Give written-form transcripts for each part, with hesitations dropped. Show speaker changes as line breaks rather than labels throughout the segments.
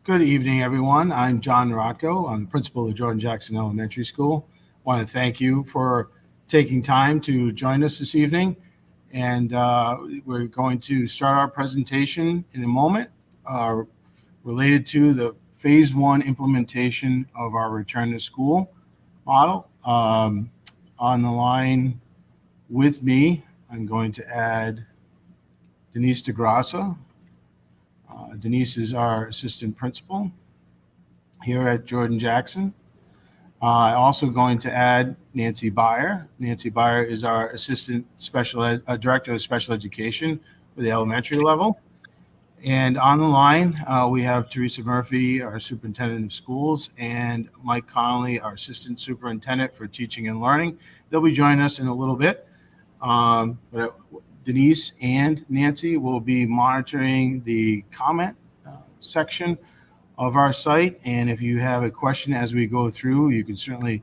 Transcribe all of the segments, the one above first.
Good evening, everyone. I'm John Narotko. I'm the principal of Jordan Jackson Elementary School. I want to thank you for taking time to join us this evening. And we're going to start our presentation in a moment related to the Phase 1 implementation of our return to school model. On the line with me, I'm going to add Denise DeGrassa. Denise is our assistant principal here at Jordan Jackson. Also going to add Nancy Byer. Nancy Byer is our assistant director of special education for the elementary level. And on the line, we have Teresa Murphy, our superintendent of schools, and Mike Connolly, our assistant superintendent for teaching and learning. They'll be joining us in a little bit. But Denise and Nancy will be monitoring the comment section of our site. And if you have a question as we go through, you can certainly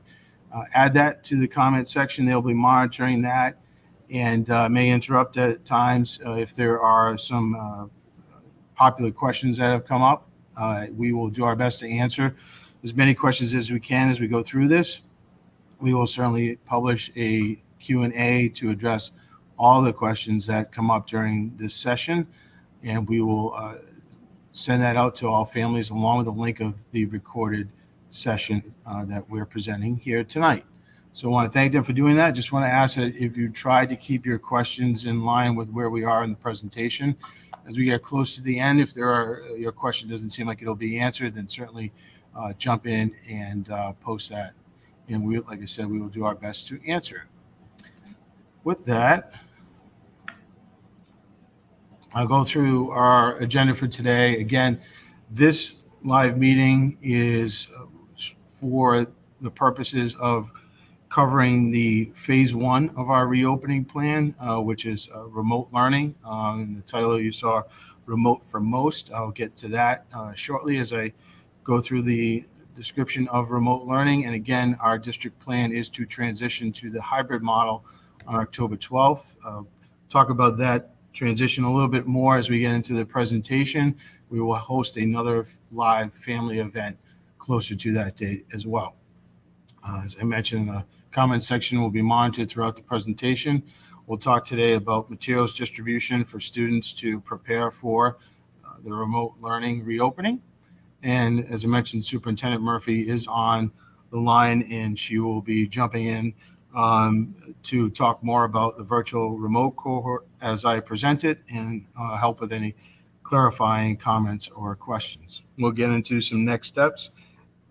add that to the comment section. They'll be monitoring that and may interrupt at times if there are some popular questions that have come up. We will do our best to answer as many questions as we can as we go through this. We will certainly publish a Q&A to address all the questions that come up during this session, and we will send that out to all families along with a link of the recorded session that we're presenting here tonight. So I want to thank them for doing that. Just want to ask that if you try to keep your questions in line with where we are in the presentation. As we get close to the end, if your question doesn't seem like it'll be answered, then certainly jump in and post that. And we, like I said, we will do our best to answer. With that, I'll go through our agenda for today. Again, this live meeting is for the purposes of covering the Phase 1 of our reopening plan, which is remote learning. In the title you saw, Remote for Most. I'll get to that shortly as I go through the description of remote learning. And again, our district plan is to transition to the hybrid model on October 12th. Talk about that transition a little bit more as we get into the presentation. We will host another live family event closer to that date as well. As I mentioned, the comment section will be monitored throughout the presentation. We'll talk today about materials distribution for students to prepare for the remote learning reopening. And as I mentioned, Superintendent Murphy is on the line, and she will be jumping in to talk more about the virtual remote cohort as I present it and help with any clarifying comments or questions. We'll get into some next steps.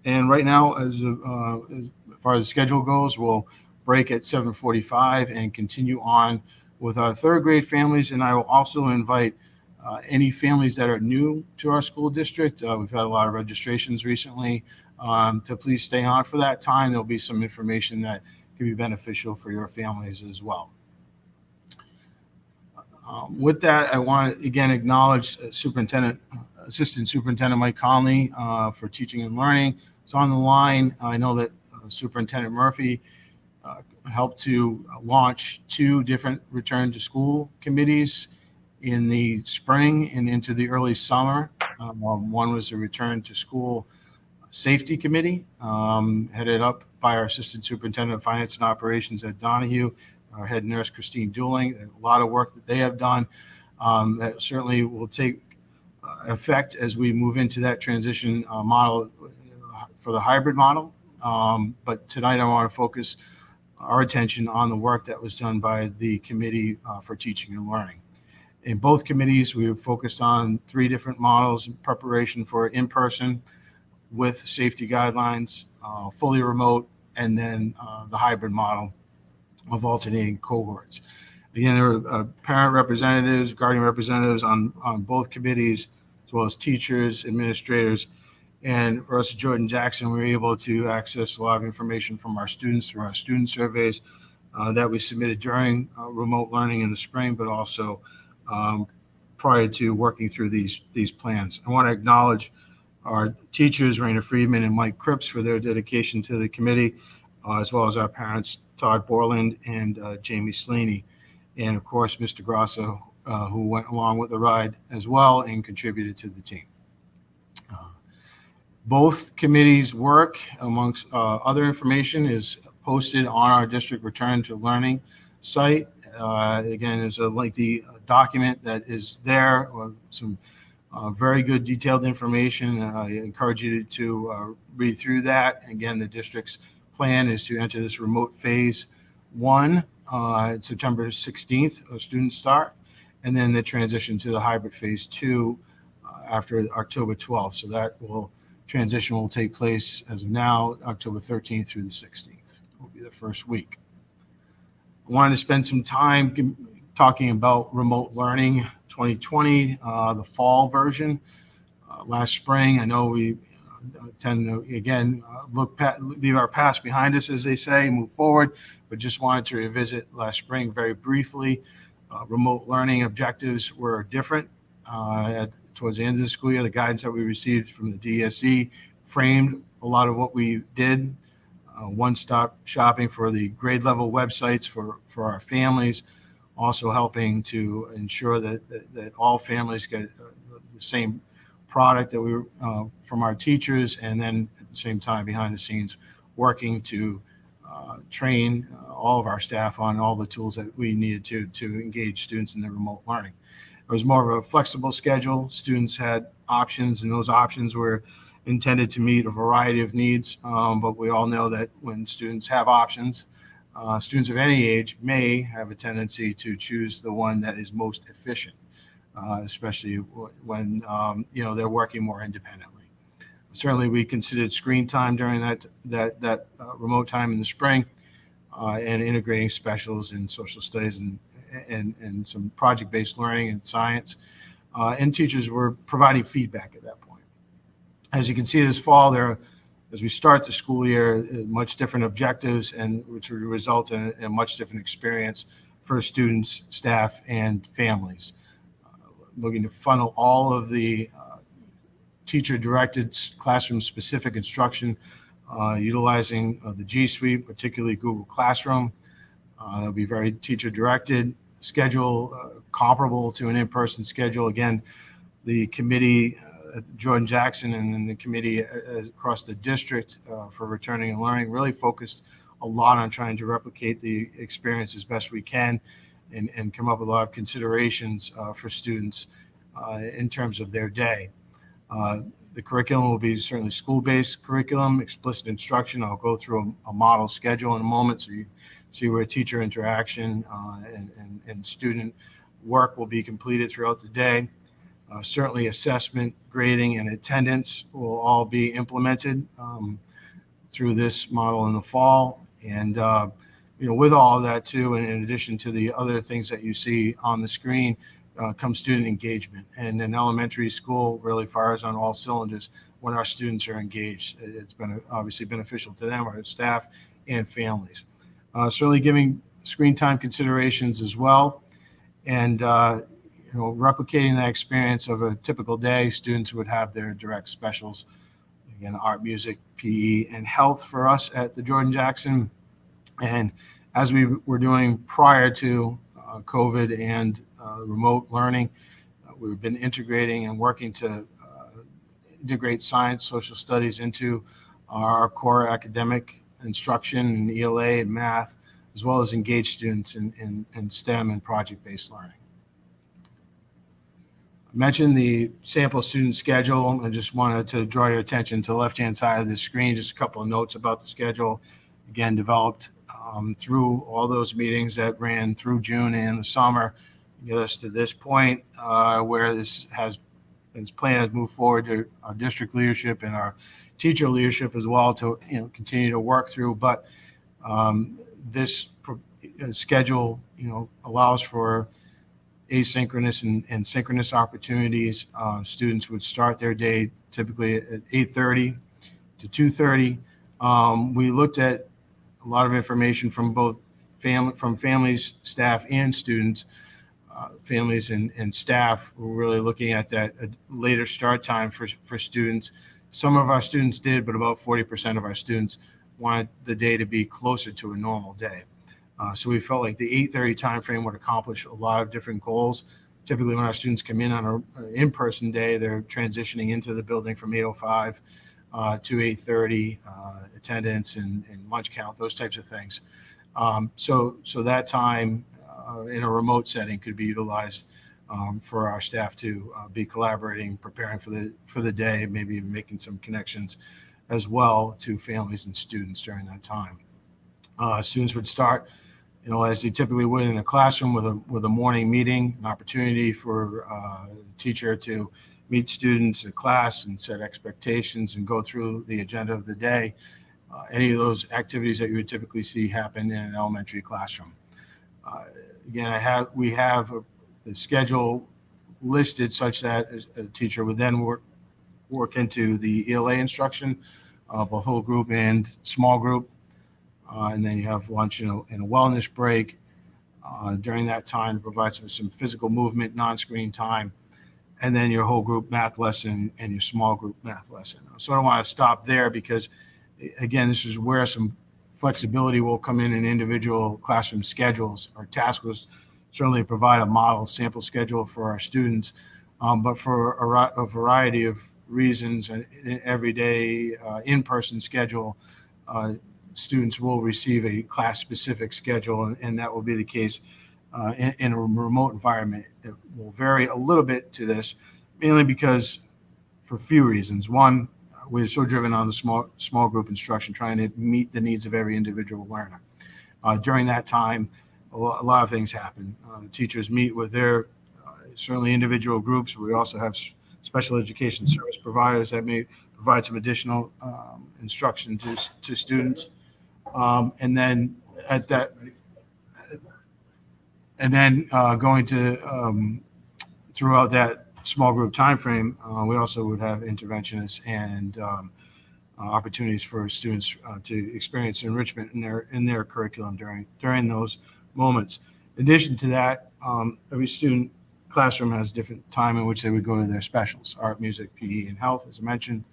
And right now, as far as the schedule goes, we'll break at 7:45 and continue on with our third grade families. And I will also invite any families that are new to our school district. We've had a lot of registrations recently to please stay on for that time. There'll be some information that can be beneficial for your families as well. With that, I want to again acknowledge Assistant Superintendent Mike Conley for teaching and learning. It's on the line. I know that Superintendent Murphy helped to launch 2 different return to school committees in the spring and into the early summer. One was a return to school safety committee headed up by our Assistant Superintendent of Finance and Operations at Donahue, our head nurse, Christine Dooling. A lot of work that they have done that certainly will take effect as we move into that transition model for the hybrid model. But tonight I want to focus our attention on the work that was done by the Committee for Teaching and Learning. In both committees, we have focused on 3 different models in preparation for in-person with safety guidelines, fully remote, and then the hybrid model of alternating cohorts. Again, there were parent representatives, guardian representatives on both committees, as well as teachers, administrators. And for us at Jordan Jackson, we were able to access a lot of information from our students through our student surveys that we submitted during remote learning in the spring, but also prior to working through these plans. I want to acknowledge our teachers, Raina Friedman and Mike Cripps, for their dedication to the committee, as well as our parents, Todd Borland and Jamie Slaney. And of course, Mr. Grasso, who went along with the ride as well and contributed to the team. Both committees' work, amongst other information, is posted on our district return to learning site. Again, is a lengthy document that is there with some very good detailed information. I encourage you to read through that. Again, the district's plan is to enter this remote phase 1 September 16th, students start, and then the transition to the hybrid phase 2 after October 12th. So that transition will take place as of now, October 13th through the 16th will be the first week. I wanted to spend some time talking about remote learning 2020, the fall version. Last spring, I know we tend to, again, leave our past behind us, as they say, move forward, but just wanted to revisit last spring very briefly. Remote learning objectives were different. Towards the end of the school year, the guidance that we received from the DSE framed a lot of what we did. One-stop shopping for the grade level websites for our families, also helping to ensure that all families get the same product that we from our teachers, and then at the same time behind the scenes working to train all of our staff on all the tools that we needed to engage students in their remote learning. It was more of a flexible schedule. Students had options, and those options were intended to meet a variety of needs. But we all know that when students have options, students of any age may have a tendency to choose the one that is most efficient, especially when they're working more independently. Certainly, we considered screen time during that remote time in the spring, and integrating specials in social studies and some project-based learning and science. And teachers were providing feedback at that point. As you can see this fall, as we start the school year, much different objectives, and which would result in a much different experience for students, staff, and families. Looking to funnel all of the teacher-directed classroom-specific instruction, utilizing the G Suite, particularly Google Classroom. That'll be very teacher-directed schedule, comparable to an in-person schedule. Again, the committee, Jordan Jackson, and then the committee across the district for returning and learning really focused a lot on trying to replicate the experience as best we can, and come up with a lot of considerations for students in terms of their day. The curriculum will be certainly school-based curriculum, explicit instruction. I'll go through a model schedule in a moment so you see where teacher interaction and student work will be completed throughout the day. Certainly assessment, grading, and attendance will all be implemented through this model in the fall. And with all of that too, and in addition to the other things that you see on the screen, comes student engagement. And in elementary school really fires on all cylinders when our students are engaged. It's been obviously beneficial to them, our staff, and families. Certainly giving screen time considerations as well. And replicating that experience of a typical day, students would have their direct specials, again, art, music, PE, and health for us at the Jordan Jackson. And as we were doing prior to COVID and remote learning, we've been integrating and working to integrate science, social studies into our core academic instruction in ELA and math, as well as engage students in STEM and project-based learning. I mentioned the sample student schedule. I just wanted to draw your attention to the left-hand side of the screen, just a couple of notes about the schedule. Again, developed through all those meetings that ran through June and the summer, get us to this point where this plan has moved forward to our district leadership and our teacher leadership as well to continue to work through. But this schedule allows for asynchronous and synchronous opportunities. Students would start their day typically at 8:30 to 2:30. We looked at a lot of information from both families, staff, and students. Families and staff were really looking at that later start time for students. Some of our students did, but about 40% of our students wanted the day to be closer to a normal day. So we felt like the 8:30 timeframe would accomplish a lot of different goals. Typically, when our students come in on an in-person day, they're transitioning into the building from 8:05. to 8:30, attendance and lunch count, those types of things. So that time in a remote setting could be utilized for our staff to be collaborating, preparing for the day, maybe even making some connections as well to families and students during that time. Students would start, as they typically would in a classroom with a morning meeting, an opportunity for the teacher to meet students in class and set expectations and go through the agenda of the day. Any of those activities that you would typically see happen in an elementary classroom. Again, we have the schedule listed such that a teacher would then work into the ELA instruction, both whole group and small group. And then you have lunch and a wellness break during that time to provide some physical movement, non-screen time, and then your whole group math lesson and your small group math lesson. So I don't want to stop there because, again, this is where some flexibility will come in individual classroom schedules. Our task was certainly provide a model sample schedule for our students, but for a variety of reasons, an everyday in-person schedule, students will receive a class-specific schedule, and that will be the case in a remote environment. It will vary a little bit to this, mainly because for a few reasons. One, we're so driven on the small group instruction, trying to meet the needs of every individual learner. During that time, a lot of things happen. Teachers meet with their certainly individual groups. We also have special education service providers that may provide some additional instruction to students. And then going to throughout that small group time frame, we also would have interventionists and opportunities for students to experience enrichment in their curriculum during those moments. In addition to that, every student classroom has a different time in which they would go to their specials: art, music, PE, and health, as I mentioned.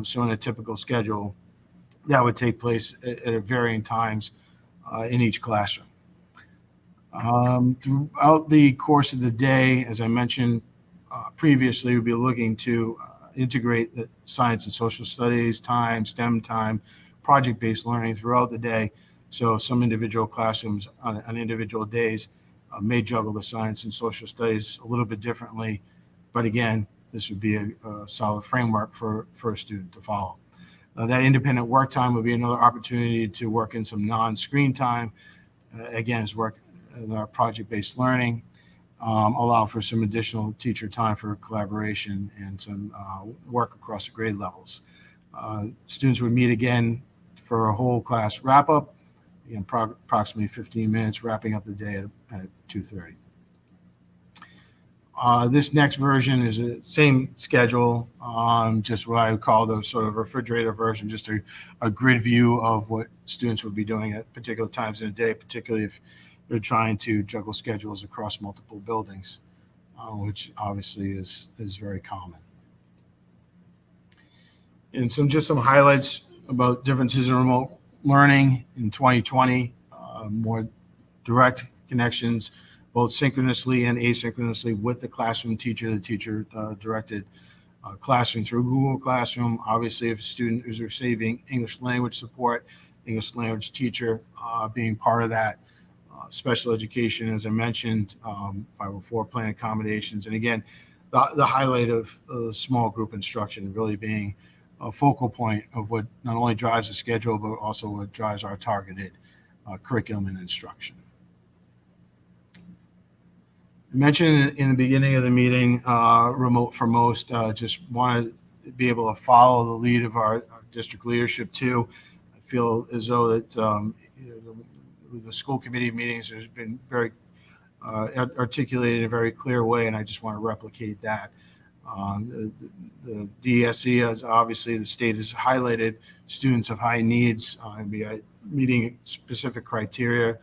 So in a typical schedule, that would take place at varying times in each classroom. Throughout the course of the day, as I mentioned previously, we'll be looking to integrate the science and social studies time, STEM time, project-based learning throughout the day. So some individual classrooms on individual days may juggle the science and social studies a little bit differently. But again, this would be a solid framework for a student to follow. That independent work time would be another opportunity to work in some non-screen time. Again, is work in our project-based learning, allow for some additional teacher time for collaboration and some work across the grade levels. Students would meet again for a whole class wrap-up, approximately 15 minutes, wrapping up the day at 2:30. This next version is the same schedule, just what I would call the sort of refrigerator version, just a grid view of what students would be doing at particular times in the day, particularly if they're trying to juggle schedules across multiple buildings, which obviously is very common. And some highlights about differences in remote learning in 2020, more direct connections, both synchronously and asynchronously with the classroom teacher. The teacher directed classroom through Google Classroom. Obviously, if a student is receiving English language support, English language teacher being part of that. Special education, as I mentioned, 504 plan accommodations. And again, the highlight of small group instruction really being a focal point of what not only drives the schedule, but also what drives our targeted curriculum and instruction. I mentioned in the beginning of the meeting, remote for most, just wanted to be able to follow the lead of our district leadership too. I feel as though that the school committee meetings has been very articulated in a very clear way, and I just want to replicate that. The DSE, as obviously the state has highlighted, students of high needs meeting specific criteria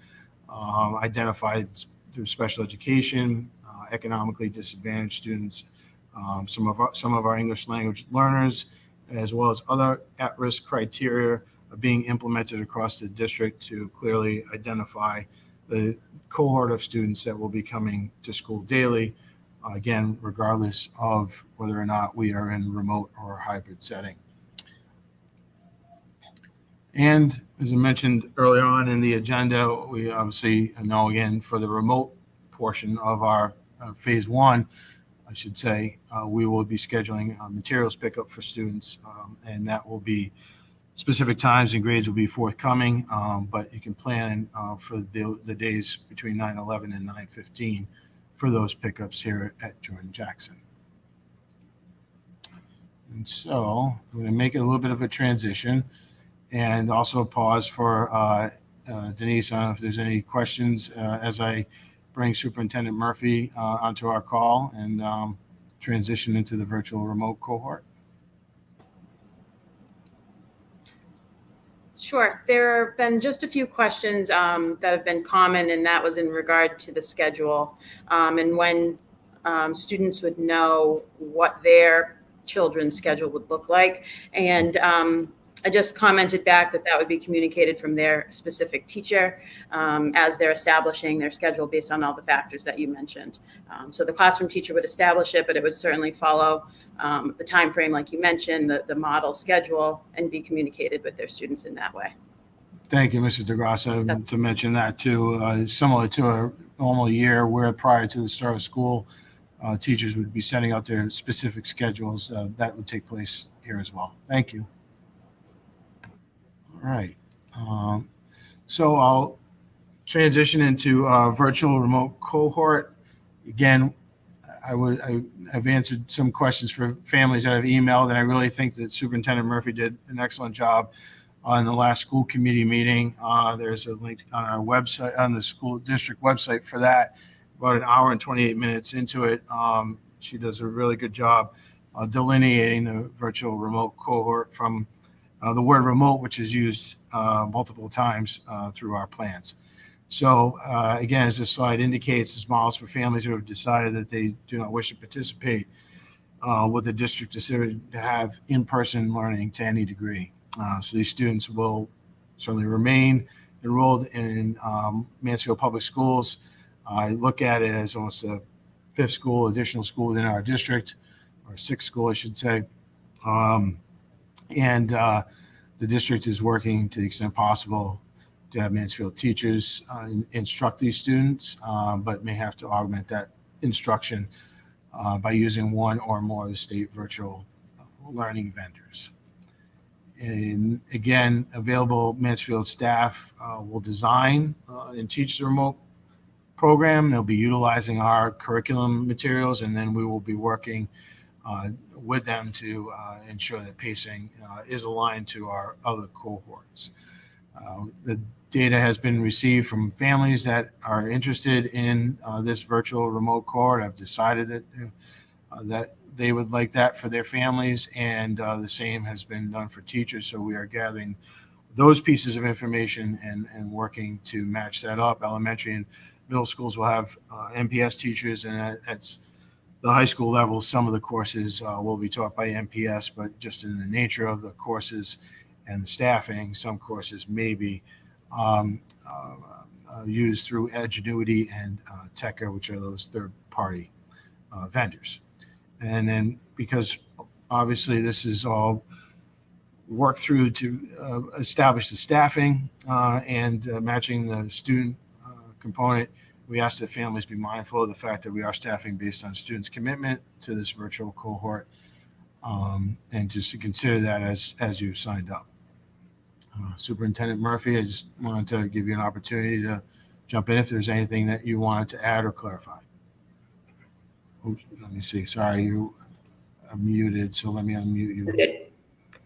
identified through special education, economically disadvantaged students, some of our English language learners, as well as other at-risk criteria are being implemented across the district to clearly identify the cohort of students that will be coming to school daily, again, regardless of whether or not we are in remote or hybrid setting. And as I mentioned earlier on in the agenda, we obviously know again for the remote portion of our phase one, I should say, we will be scheduling materials pickup for students, and that will be specific times and grades will be forthcoming, but you can plan for the days between 9/11 and 9/15 for those pickups here at Jordan Jackson. And so I'm going to make it a little bit of a transition and also pause for Denise. I don't know if there's any questions as I bring Superintendent Murphy onto our call and transition into the virtual remote cohort.
Sure. There have been just a few questions that have been common, and that was in regard to the schedule and when students would know what their children's schedule would look like. And I just commented back that would be communicated from their specific teacher as they're establishing their schedule based on all the factors that you mentioned. So the classroom teacher would establish it, but it would certainly follow the time frame, like you mentioned, the model schedule, and be communicated with their students in that way.
Thank you, Mrs. DeGrasse, to mention that too. Similar to a normal year where prior to the start of school, teachers would be sending out their specific schedules. That would take place here as well. Thank you. All right. So I'll transition into virtual remote cohort. Again, I've answered some questions for families that have emailed, and I really think that Superintendent Murphy did an excellent job on the last school committee meeting. There's a link on our website, on the school district website for that. About an hour and 28 minutes into it. She does a really good job delineating the virtual remote cohort from the word remote, which is used multiple times through our plans. So again, as this slide indicates, this models for families who have decided that they do not wish to participate with the district decided to have in-person learning to any degree. So these students will certainly remain enrolled in Mansfield Public Schools. I look at it as almost a fifth school, additional school within our district, or sixth school, I should say. And the district is working to the extent possible to have Mansfield teachers instruct these students, but may have to augment that instruction by using one or more of the state virtual learning vendors. And again, available Mansfield staff will design and teach the remote program. They'll be utilizing our curriculum materials, and then we will be working with them to ensure that pacing is aligned to our other cohorts. The data has been received from families that are interested in this virtual remote cohort. I've decided that they would like that for their families, and the same has been done for teachers. So we are gathering those pieces of information and working to match that up. Elementary and middle schools will have MPS teachers, and that's the high school level. Some of the courses will be taught by MPS, but just in the nature of the courses and the staffing, some courses may be used through Edgenuity and Techer, which are those third-party vendors. And then because obviously this is all worked through to establish the staffing and matching the student component, we ask that families be mindful of the fact that we are staffing based on students' commitment to this virtual cohort, and just to consider that as you've signed up. Superintendent Murphy, I just wanted to give you an opportunity to jump in if there's anything that you wanted to add or clarify. Oops, let me see. Sorry, you are muted, so let me unmute you.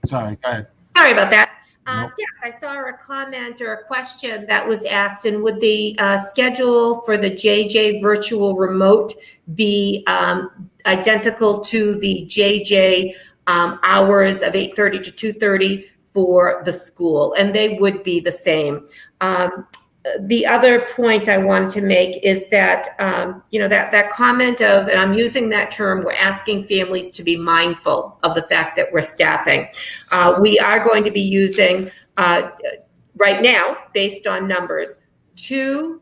Sorry, go ahead.
Sorry about that.
Nope.
Yes, I saw a comment or a question that was asked, and would the schedule for the JJ virtual remote be identical to the JJ hours of 8:30 to 2:30 for the school? And they would be the same. The other point I wanted to make is that, that comment of, and I'm using that term, we're asking families to be mindful of the fact that we're staffing. We are going to be using, right now, based on numbers, 2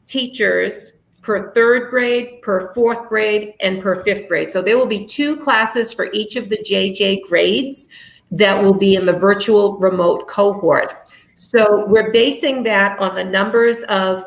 teachers per 3rd grade, per 4th grade, and per 5th grade. So there will be 2 classes for each of the JJ grades. that will be in the virtual remote cohort. So we're basing that on the numbers of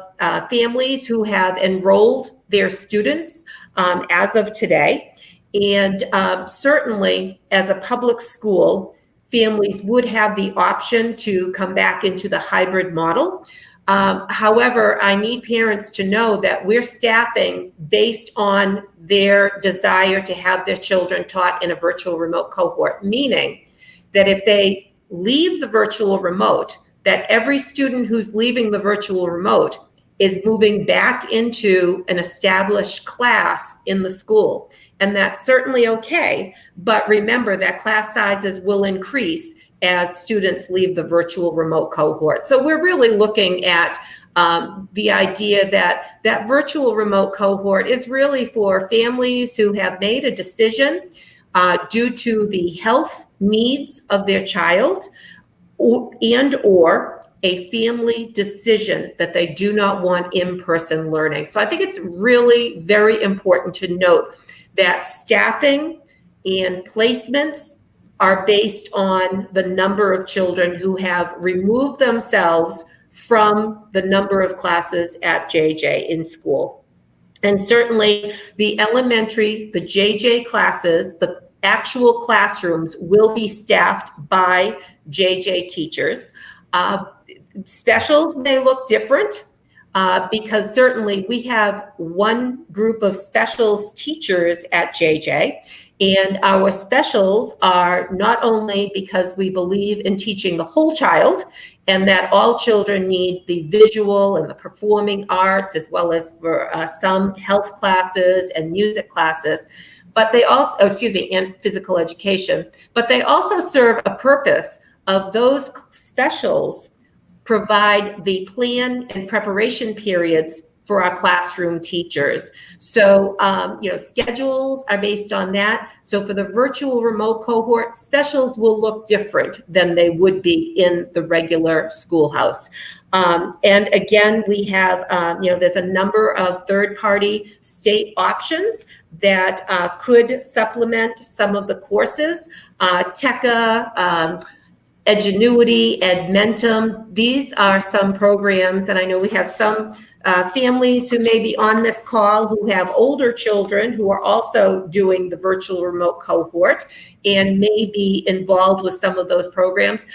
families who have enrolled their students as of today. And certainly, as a public school, families would have the option to come back into the hybrid model. However, I need parents to know that we're staffing based on their desire to have their children taught in a virtual remote cohort, meaning that if they leave the virtual remote, that every student who's leaving the virtual remote is moving back into an established class in the school. And that's certainly okay, but remember that class sizes will increase as students leave the virtual remote cohort. So we're really looking at the idea that that virtual remote cohort is really for families who have made a decision due to the health needs of their child or a family decision that they do not want in-person learning. So I think it's really very important to note that staffing and placements are based on the number of children who have removed themselves from the number of classes at JJ in school. And certainly the elementary, the JJ classes, the actual classrooms will be staffed by JJ teachers. Specials may look different because certainly we have one group of specials teachers at JJ, and our specials are not only because we believe in teaching the whole child and that all children need the visual and the performing arts, as well as for some health classes and music classes, but they also, and physical education, but they also serve a purpose of those specials provide the plan and preparation periods for our classroom teachers. So, schedules are based on that. So for the virtual remote cohort, specials will look different than they would be in the regular schoolhouse. And again, we have, there's a number of third-party state options that could supplement some of the courses. TECA, Edgenuity, Edmentum, these are some programs, and I know we have some families who may be on this call who have older children who are also doing the virtual remote cohort and may be involved with some of those programs.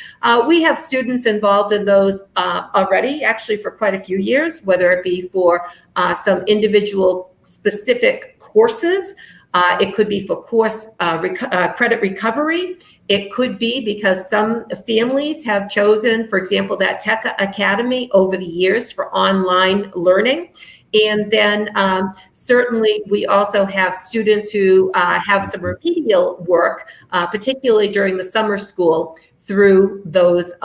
We have students involved in those already, actually for quite a few years, whether it be for some individual specific courses. It could be for course credit recovery. It could be because some families have chosen, for example, that Tech Academy over the years for online learning. And then certainly we also have students who have some remedial work, particularly during the summer school, through those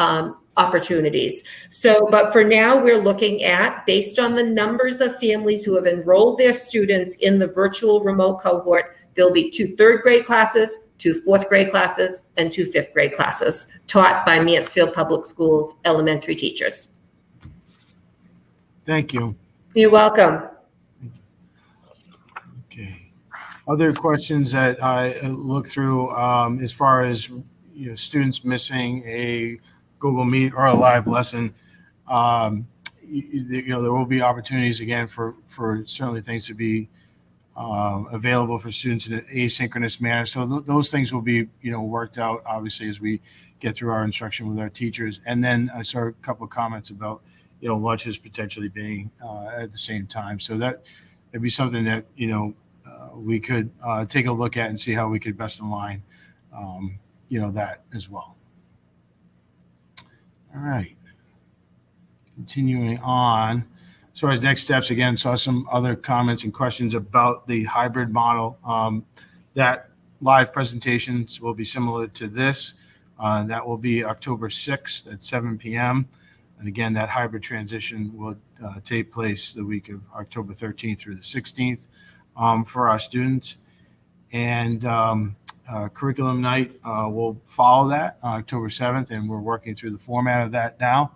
opportunities. So, but for now, we're looking at, based on the numbers of families who have enrolled their students in the virtual remote cohort, there'll be 2 third grade classes, 2 fourth grade classes, and 2 fifth grade classes taught by Mansfield Public Schools elementary teachers.
Thank you.
You're welcome.
Okay. Other questions that I look through as far as students missing a Google Meet or a live lesson, there will be opportunities again for certainly things to be available for students in an asynchronous manner. So those things will be worked out obviously as we get through our instruction with our teachers. And then I saw a couple of comments about lunches potentially being at the same time. So that'd be something that we could take a look at and see how we could best align that as well. All right. Continuing on, as far as next steps, again, saw some other comments and questions about the hybrid model. That live presentations will be similar to this. That will be October 6th at 7 p.m. And again, that hybrid transition will take place the week of October 13th through the 16th for our students. And curriculum night will follow that on October 7th, and we're working through the format of that now.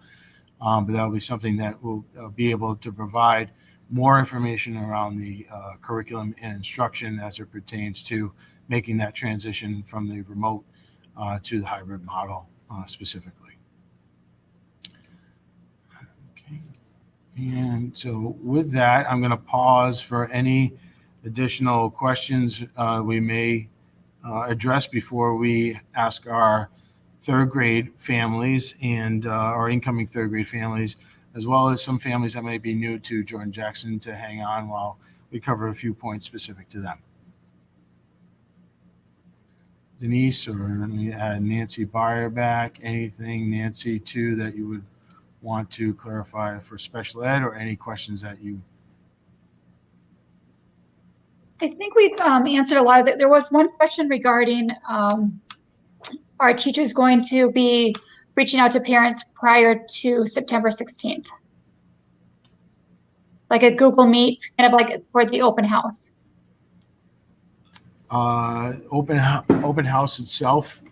But that'll be something that will be able to provide more information around the curriculum and instruction as it pertains to making that transition from the remote to the hybrid model specifically. Okay. And so with that, I'm going to pause for any additional questions we may address before we ask our third grade families and our incoming third grade families, as well as some families that might be new to Jordan Jackson, to hang on while we cover a few points specific to them. Denise, or let me add Nancy Byer back. Anything, Nancy, too, that you would want to clarify for special ed, or any questions that you?
I think we've answered a lot of it. There was one question regarding are teachers going to be reaching out to parents prior to September 16th? Like a Google Meet, kind of like for the open house.
Open house itself,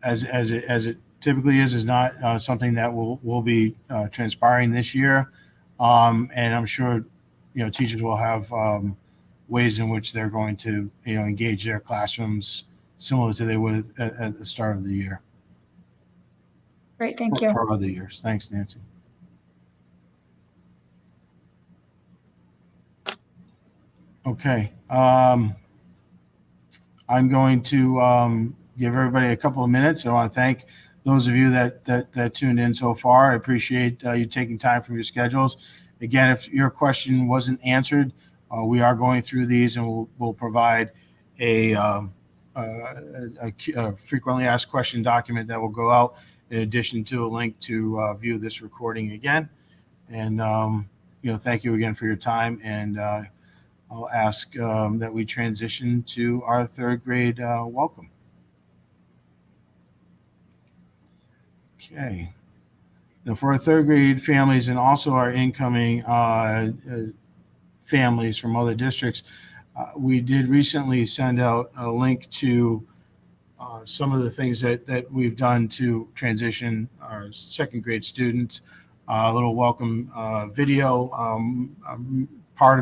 as it typically is not something that will be transpiring this year, and I'm sure teachers will have ways in which they're going to engage their classrooms similar to they would at the start of the year.
Great, thank you.
For other years. Thanks, Nancy. Okay. I'm going to give everybody a couple of minutes. I want to thank those of you that tuned in so far. I appreciate you taking time from your schedules. Again, if your question wasn't answered, we are going through these, and we'll provide a frequently asked question document that will go out in addition to a link to view this recording again. And thank you again for your time, and I'll ask that we transition to our third grade welcome. Okay. Now, for our third grade families and also our incoming families from other districts, we did recently send out a link to some of the things that we've done to transition our second grade students. A little welcome video.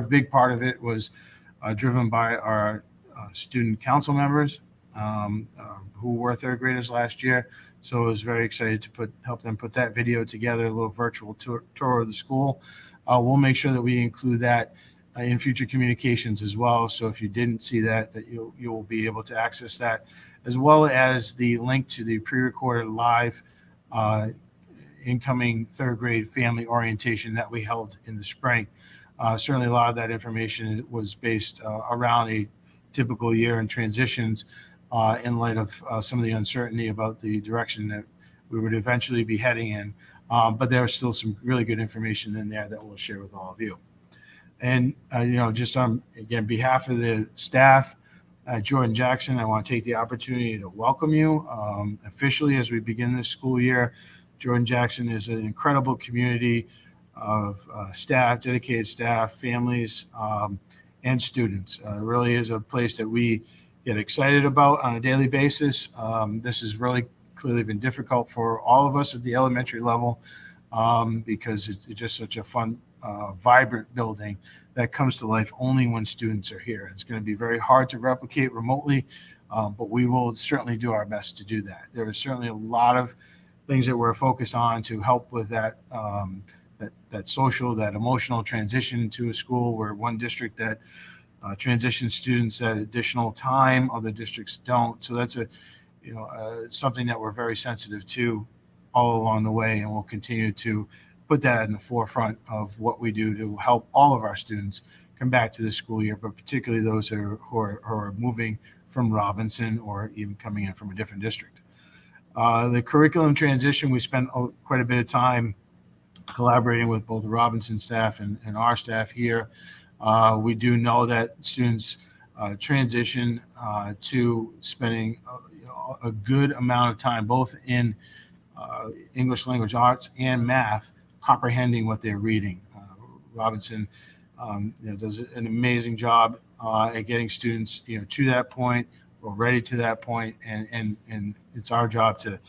Big part of it was driven by our student council members who were third graders last year. So I was very excited to help them put that video together, a little virtual tour of the school. We'll make sure that we include that in future communications as well. So if you didn't see that you will be able to access that, as well as the link to the pre-recorded live incoming third grade family orientation that we held in the spring. Certainly a lot of that information was based around a typical year in transitions in light of some of the uncertainty about the direction that we would eventually be heading in. But there was still some really good information in there that we'll share with all of you. And, just on, again, behalf of the staff at Jordan Jackson, I want to take the opportunity to welcome you officially as we begin this school year. Jordan Jackson is an incredible community of staff, dedicated staff, families, and students. It really is a place that we get excited about on a daily basis. This has really clearly been difficult for all of us at the elementary level because it's just such a fun, vibrant building that comes to life only when students are here. It's going to be very hard to replicate remotely, but we will certainly do our best to do that. There are certainly a lot of things that we're focused on to help with that that social, that emotional transition to a school. We're one district that transitions students at additional time, other districts don't. So that's something that we're very sensitive to all along the way, and we'll continue to put that in the forefront of what we do to help all of our students come back to the school year, but particularly those who are moving from Robinson or even coming in from a different district. The curriculum transition, we spent quite a bit of time collaborating with both the Robinson staff and our staff here. We do know that students transition to spending a good amount of time both in English language arts and math, comprehending what they're reading. Robinson does an amazing job at getting students to that point or ready to that point, and it's our job to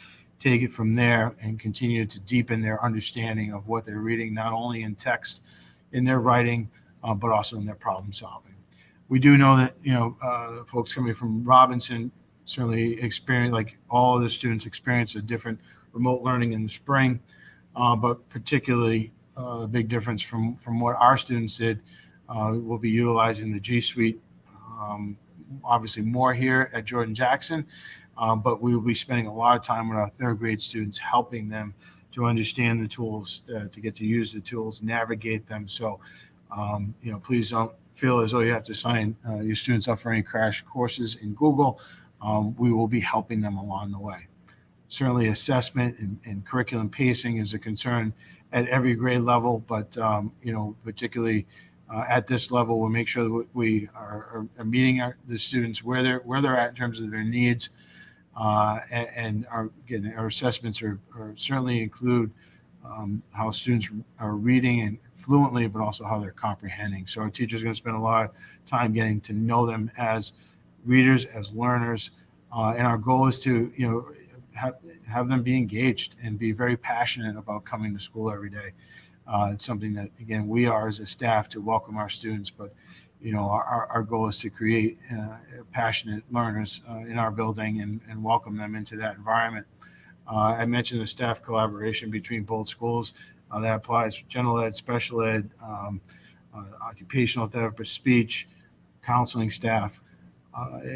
take it from there and continue to deepen their understanding of what they're reading, not only in text, in their writing, but also in their problem solving. We do know that folks coming from Robinson certainly experience, like all of the students experience a different remote learning in the spring, but particularly a big difference from what our students did. We'll be utilizing the G Suite, obviously more here at Jordan Jackson, but we will be spending a lot of time with our third grade students, helping them to understand the tools, to get to use the tools, navigate them. So, please don't feel as though you have to sign your students up for any crash courses in Google. We will be helping them along the way. Certainly assessment and curriculum pacing is a concern at every grade level, but, particularly at this level, we'll make sure that we are meeting the students where they're at in terms of their needs. And our assessments are certainly include how students are reading and fluently, but also how they're comprehending. So our teachers are going to spend a lot of time getting to know them as readers, as learners, and our goal is to have them be engaged and be very passionate about coming to school every day. It's something that, again, we are as a staff to welcome our students, but our goal is to create passionate learners in our building and welcome them into that environment. I mentioned the staff collaboration between both schools. That applies for general ed, special ed, occupational therapist, speech, counseling staff.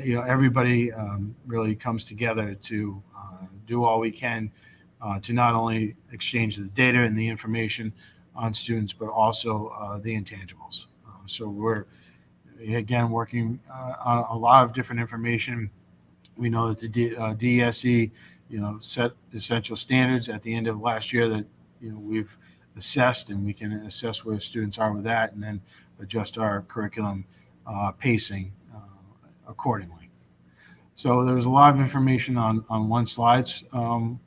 Everybody really comes together to do all we can to not only exchange the data and the information on students, but also the intangibles. So we're, again, working on a lot of different information. We know that the DESE, set essential standards at the end of last year that, we've assessed, and we can assess where students are with that and then adjust our curriculum pacing accordingly. So there's a lot of information on one slides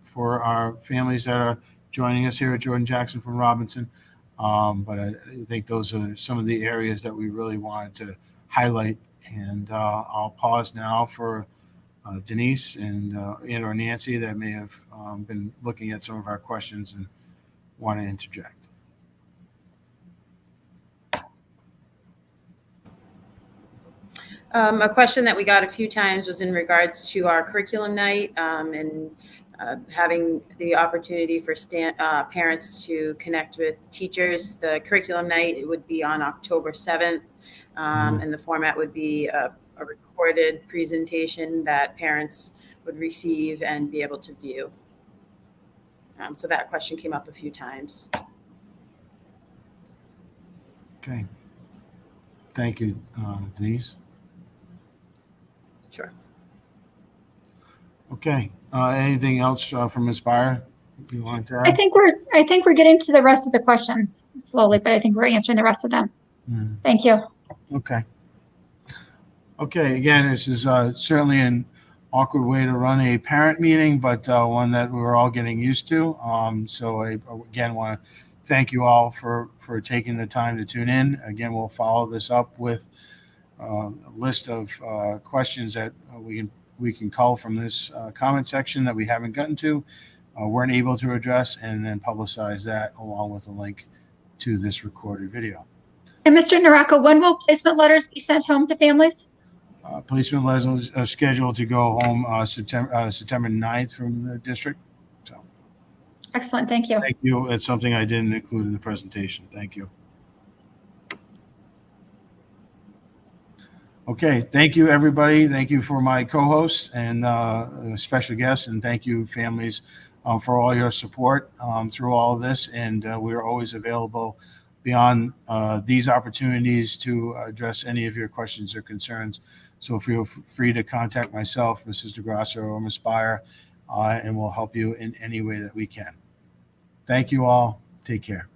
for our families that are joining us here at Jordan Jackson from Robinson. But I think those are some of the areas that we really wanted to highlight. And I'll pause now for Denise and or Nancy that may have been looking at some of our questions and want to interject.
A question that we got a few times was in regards to our curriculum night and having the opportunity for parents to connect with teachers. The curriculum night would be on October 7th, and the format would be a recorded presentation that parents would receive and be able to view. So that question came up a few times.
Okay. Thank you, Denise.
Sure.
Okay. Anything else from Ms. Byer you want to add?
I think we're getting to the rest of the questions slowly, but I think we're answering the rest of them. Thank you.
Okay. Okay. Again, this is certainly an awkward way to run a parent meeting, but one that we're all getting used to. So I, again, want to thank you all for taking the time to tune in. Again, we'll follow this up with a list of questions that we can call from this comment section that we haven't gotten to, weren't able to address, and then publicize that along with a link to this recorded video.
And Mr. Narako, when will placement letters be sent home to families?
Placement letters are scheduled to go home September 9th from the district. So,
Excellent. Thank you.
thank you. That's something I didn't include in the presentation. Thank you. Okay, thank you, everybody. Thank you for my co-hosts and special guests, and thank you, families, for all your support through all of this. And we're always available beyond these opportunities to address any of your questions or concerns. So feel free to contact myself, Mrs. DeGrasso, or Ms. Byer, and we'll help you in any way that we can. Thank you all. Take care.